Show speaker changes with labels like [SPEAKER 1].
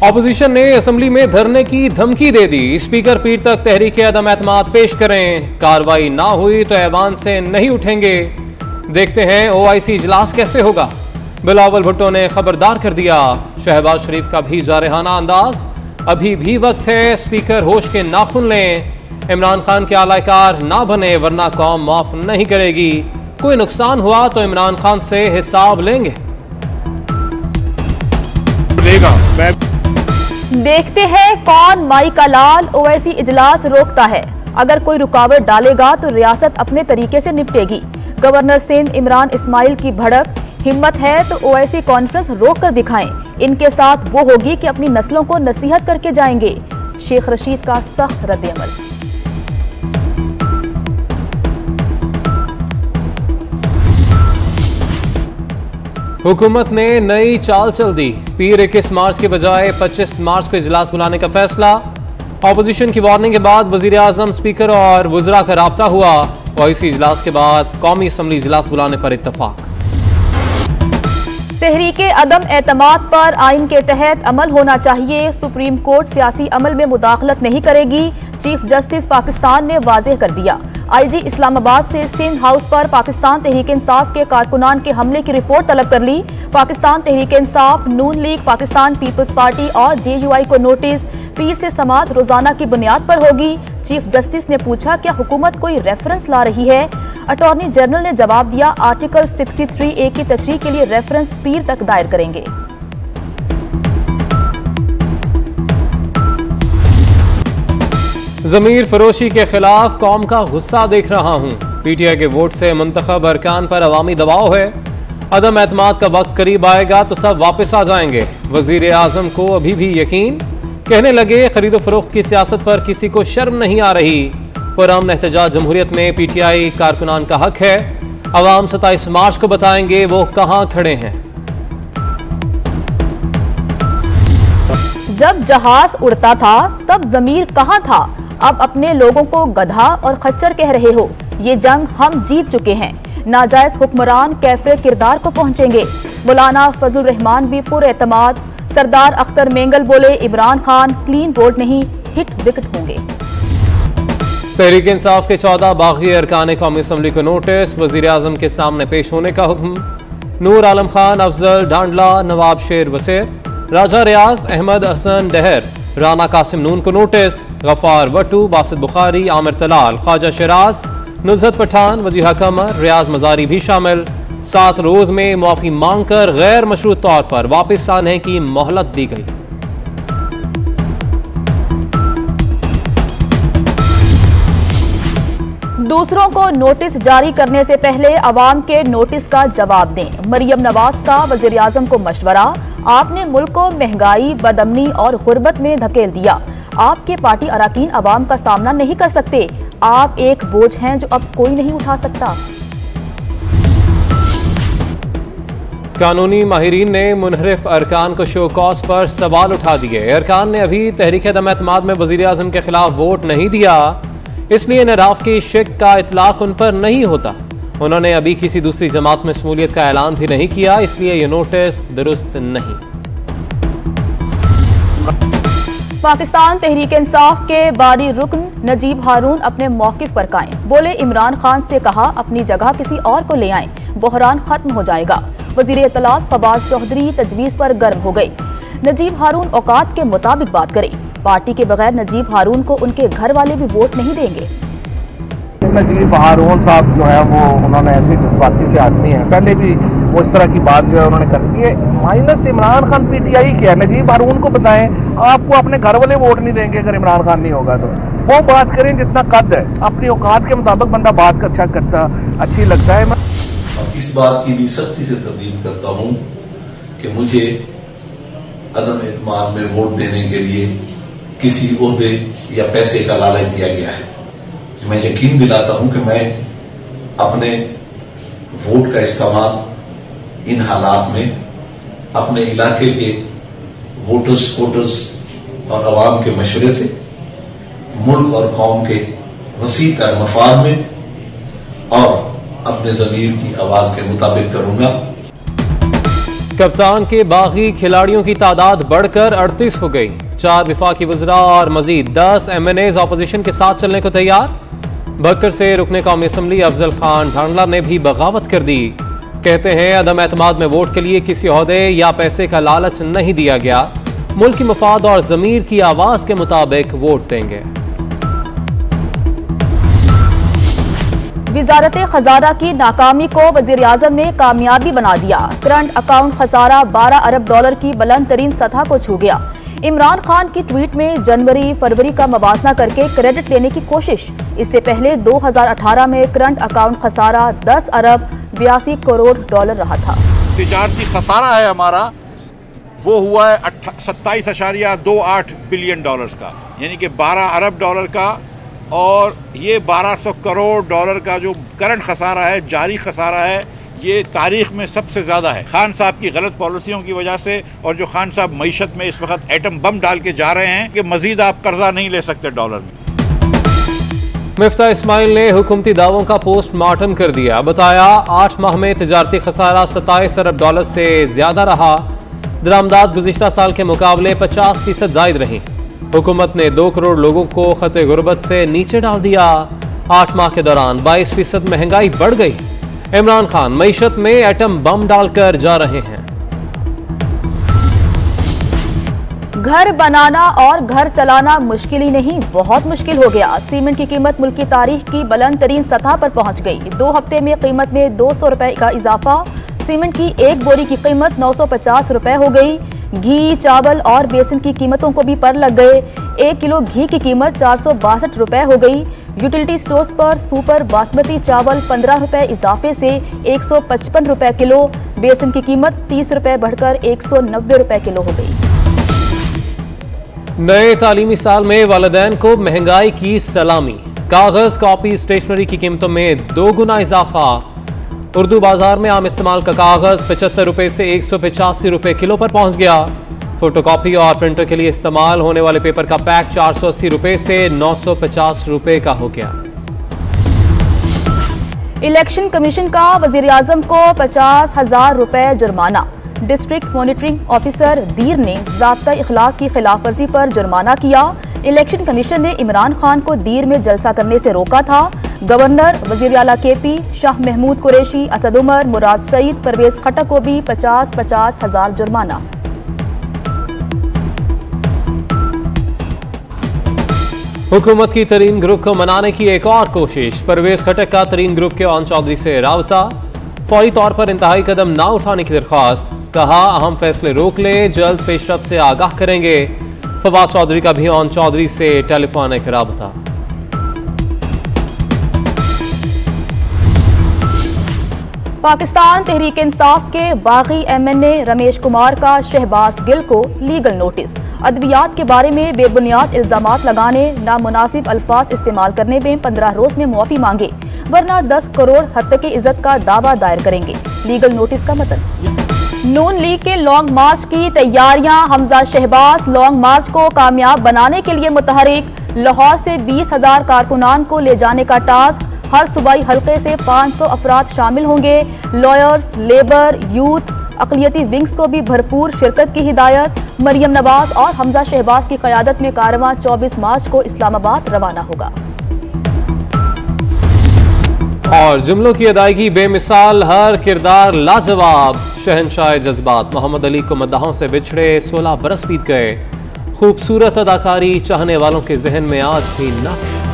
[SPEAKER 1] Opposition ने assembly में धरने की धमकी दे दी। स्पीकर पीठ तक तहरीक अदम एतमाद पेश करें, कार्रवाई ना हुई तो ऐवान से नहीं उठेंगे। देखते हैं ओआईसी इजलास कैसे होगा। बिलावल भुट्टो ने खबरदार कर दिया। शहबाज शरीफ का भी जारहाना अंदाज, अभी भी वक्त है, स्पीकर होश के नाखून लें। इमरान खान के आलाकार ना बने वरना कौम माफ नहीं करेगी। कोई नुकसान हुआ तो इमरान खान से हिसाब लेंगे।
[SPEAKER 2] देखते हैं कौन माई का लाल ओवैसी इजलास रोकता है। अगर कोई रुकावट डालेगा तो रियासत अपने तरीके से निपटेगी। गवर्नर सिंध इमरान इस्माइल की भड़क, हिम्मत है तो ओवैसी कॉन्फ्रेंस रोक कर दिखाएं। इनके साथ वो होगी कि अपनी नस्लों को नसीहत करके जाएंगे। शेख रशीद का सख्त रद्द-ए-अमल।
[SPEAKER 1] हुकूमत ने नई चाल चल दी। पीर 21 मार्च के बजाय 25 मार्च को इजलास बुलाने का फैसला। ऑपोजिशन की वार्निंग के बाद वजीर आजम, स्पीकर और वज़रा का राब्ता हुआ। ओआईसी इजलास के बाद कौमी असम्बली इजलास बुलाने पर इत्तफाक।
[SPEAKER 2] तहरीके अदम एतमाद पर आइन के तहत अमल होना चाहिए। सुप्रीम कोर्ट सियासी अमल में मुदाखलत नहीं करेगी। चीफ जस्टिस पाकिस्तान ने वाज़ेह कर दिया। आईजी इस्लामाबाद से सिंध हाउस पर पाकिस्तान तहरीक इंसाफ के कारकुनान के हमले की रिपोर्ट तलब कर ली। पाकिस्तान तहरीक इंसाफ, नून लीग, पाकिस्तान पीपल्स पार्टी और JUI को नोटिस। पीर से समाअत रोजाना की बुनियाद पर होगी। चीफ जस्टिस ने पूछा, क्या हुकूमत कोई रेफरेंस ला रही है? अटॉर्नी जनरल ने जवाब दिया, आर्टिकल 63A की तशरीह के लिए रेफरेंस पीर तक दायर करेंगे।
[SPEAKER 1] ज़मीर फरोशी के खिलाफ कौम का गुस्सा देख रहा हूँ। PTI के वोट से मुंतखब अरकान पर अवामी दबाव है। अदम एतमाद का वक्त करीब आएगा तो सब वापस आ जाएंगे। वजीर आजम को अभी भी यकीन, कहने लगे खरीदो फरोख्त की सियासत पर किसी को शर्म नहीं आ रही। पुरअमन एहतजाज जमहूरियत में PTI कारकुनान का हक है। अवाम 27 मार्च को बताएंगे वो कहाँ खड़े हैं।
[SPEAKER 2] जब जहाज उड़ता था तब जमीर कहाँ था? अब अपने लोगों को गधा और खच्चर कह रहे हो। ये जंग हम जीत चुके हैं। नाजायज हुक्मरान कैफे किरदार को पहुंचेंगे। मौलाना फजलुर रहमान भी पुरएतमाद। सरदार अख्तर मेंगल बोले, इमरान खान क्लीन बोल्ड नहीं, हिट विकेट होंगे।
[SPEAKER 1] तहरीक इंसाफ के 14 बागी अरकान कौमी असम्बली को नोटिस। वजीर आजम के सामने पेश होने का हुक्म। नूर आलम खान, अफजल डांडला, नवाब शेर वसीर, राजा रियाज, अहमद हसन डहर, राना कासिम नून को नोटिस। गफ्फार वट्टू, बासित बुखारी, आमिर तलाल, ख्वाजा शराज, नुज़रत पठान, वजीहा कमर, रियाज मजारी भी शामिल। 7 रोज में मुआफी मांगकर गैर मशरूत तौर पर वापस आने की मोहलत दी गई।
[SPEAKER 2] दूसरों को नोटिस जारी करने से पहले अवाम के नोटिस का जवाब दें। मरियम नवाज का वजीर आजम को मशवरा। आपने मुल्क को महंगाई, बदअमनी और गुर्बत में धकेल दिया। आपके पार्टी अराकीन अवाम का सामना नहीं कर सकते। आप एक बोझ हैं जो अब कोई नहीं उठा सकता।
[SPEAKER 1] कानूनी माहिरीन ने मुनहरिफ अरकान को शो कॉज पर सवाल उठा दिए। अरकान ने अभी तहरीक अदम एतमाद में वजीर आजम के खिलाफ वोट नहीं दिया, इसलिए नराफ की शिक का इतलाक उन पर नहीं होता। उन्होंने अभी किसी दूसरी जमात में शमूलियत का ऐलान भी नहीं किया, इसलिए ये नोटिस दुरुस्त नहीं।
[SPEAKER 2] पाकिस्तान तहरीक इंसाफ के बारी रुकन नजीब हारून अपने मौकिफ पर कायम। बोले, इमरान खान से कहा अपनी जगह किसी और को ले आएं, बहरान खत्म हो जाएगा। वजीर इत्तलात फवाद चौधरी तजवीज पर गर्म हो गए। नजीब हारून औकात के मुताबिक बात करें। पार्टी के बगैर नजीब हारून को उनके घर वाले भी वोट नहीं देंगे।
[SPEAKER 3] नजीब हारून साहब जो है वो उन्होंने ऐसे जज्बाती से आदमी है, पहले भी वो इस तरह की बात जो है उन्होंने कर दी है। माइनस इमरान खान PTI क्या है? नजीब हारून को बताएं, आपको अपने घर वाले वोट नहीं देंगे अगर इमरान खान नहीं होगा तो। वो बात करें जितना कद है, अपनी औकात के मुताबिक बंदा बात का अच्छा करता, अच्छी लगता है।
[SPEAKER 4] इस बात की भी सख्ती से तरदीद करता हूँ कि मुझे अदम एतमाद में वोट देने के लिए किसी ओहदे या पैसे का लालच दिया गया है। मैं यकीन दिलाता हूं कि मैं अपने वोट का इस्तेमाल इन हालात में अपने इलाके के वोटर्स और अवाम के मशवरे से मुल्क और कौम के वसी तर मफाद में और अपने ज़मीर की आवाज के मुताबिक करूंगा।
[SPEAKER 1] कप्तान के बागी खिलाड़ियों की तादाद बढ़कर 38 हो गई। 4 वफाकी वज़रा और मजीद 10 MNAs अपोजिशन के साथ चलने को तैयार। बक्कर से रुकने कौमी असम्बली अफजल खान ढांडला ने भी बगावत कर दी। कहते हैं अदम एतमाद में वोट के लिए किसी ओहदे या पैसे का लालच नहीं दिया गया, मुल्क की मफाद और जमीर की आवाज के मुताबिक वोट देंगे।
[SPEAKER 2] वजारत खजाना की नाकामी को वजीर आजम ने कामयाबी बना दिया। करंट अकाउंट खसारा 12 अरब डॉलर की बुलंद तरीन सतह को छू गया। इमरान खान की ट्वीट में जनवरी फरवरी का मवाजना करके क्रेडिट लेने की कोशिश। इससे पहले 2018 में करंट अकाउंट खसारा 10 अरब 82 करोड़ डॉलर रहा था।
[SPEAKER 5] तिजारती खसारा है हमारा, वो हुआ है 27.28 बिलियन डॉलर्स का, यानी कि 12 अरब डॉलर का, और ये 1200 करोड़ डॉलर का जो करंट खसारा है, जारी खसारा है, ये तारीख में सबसे ज़्यादा है। खान साहब की गलत पॉलिसियों की वजह से, और जो खान साहब मईशत में इस वक्त एटम बम डाल के जा रहे हैं कि मजीद आप कर्जा नहीं ले सकते डॉलर में।
[SPEAKER 1] मिफ्ता इस्माइल ने हुकूमती दावों का पोस्टमार्टम कर दिया। बताया 8 माह में तिजारती खसारा 27 अरब डॉलर से ज्यादा रहा। दरामदात गुज़िश्ता साल के मुकाबले 50% जायद रही। हुकूमत ने 2 करोड़ लोगों को खते गुर्बत से नीचे डाल दिया। 8 माह के दौरान 22% महंगाई बढ़ गई। इमरान खान मईशत में एटम बम डालकर जा रहे हैं।
[SPEAKER 2] घर बनाना और घर चलाना मुश्किल ही नहीं, बहुत मुश्किल हो गया। सीमेंट की कीमत मुल्क की तारीख की बुलंद तरीन सतह पर पहुंच गई। 2 हफ्ते में कीमत में 200 रुपए का इजाफा। सीमेंट की एक बोरी की कीमत 950 रुपए हो गई। घी, चावल और बेसन की कीमतों को भी पर लग गए। 1 किलो घी की कीमत 462 रुपए हो गई। यूटिलिटी स्टोर्स पर सुपर बासमती चावल 15 रुपए इजाफे से 155 रुपए किलो। बेसन की कीमत 30 रुपए बढ़कर 190 रुपए किलो हो गई।
[SPEAKER 1] नए तालीमी साल में वालिदैन को महंगाई की सलामी। कागज, कॉपी, स्टेशनरी की कीमतों में 2 गुना इजाफा। उर्दू बाजार में आम इस्तेमाल का कागज 75 रुपए से 185 रुपए किलो पर पहुंच गया। फोटोकॉपी और प्रिंटर के लिए इस्तेमाल होने वाले पेपर का पैक 480 रुपए से 950 रुपए का हो गया।
[SPEAKER 2] इलेक्शन कमीशन का वजीर आजम को 50,000 रुपए जुर्माना। डिस्ट्रिक्ट मॉनिटरिंग ऑफिसर दीर ने ज़ाब्ता इखलाक की खिलाफ वर्जी पर जुर्माना किया। इलेक्शन कमीशन ने इमरान खान को दीर में जलसा करने से रोका था। गवर्नर, वजीर आला KP, शाह महमूद कुरैशी, असद उमर, मुराद सईद, परवेज खटक को भी 50-50 हजार जुर्माना।
[SPEAKER 1] हुकूमत की तरीन ग्रुप को मनाने की एक और कोशिश। परवेज खटक का तरीन ग्रुप के ओन चौधरी से राबता। फौरी तौर पर इंतहाई कदम ना उठाने की दरख्वास्त। कहा अहम फैसले रोक लें, जल्द पेशरफ से आगाह करेंगे। फवाद चौधरी का भी ओन चौधरी से टेलीफोनिक राबता।
[SPEAKER 2] पाकिस्तान तहरीक इंसाफ के बागी MNA रमेश कुमार का शहबाज गिल को लीगल नोटिस। अद्वियात के बारे में बेबुनियाद इल्जामात लगाने, नामुनासिब अल्फाज इस्तेमाल करने में 15 रोज में मुआफी मांगे, वरना 10 करोड़ हत्तके इज्जत का दावा दायर करेंगे। लीगल नोटिस का मतलब। नून लीग के लॉन्ग मार्च की तैयारियां। हमजा शहबाज लॉन्ग मार्च को कामयाब बनाने के लिए मुतहरिक। लाहौर से 20,000 कारकुनान को ले जाने का टास्क। हर सूबाई हल्के से 500 अफराद शामिल होंगे। लॉयर्स, लेबर, यूथ, अक़लियती विंग्स को भी भरपूर शिरकत की हिदायत। मरियम नवाज और हमजा शहबाज की क़यादत में कारवां 24 मार्च को इस्लामाबाद रवाना होगा।
[SPEAKER 1] और जुमलों की अदायगी बेमिसाल, हर किरदार लाजवाब। शहनशाह जज्बात मोहम्मद अली को मद्दाहों से बिछड़े 16 बरस बीत गए। खूबसूरत अदाकारी चाहने वालों के जहन में आज भी नक्श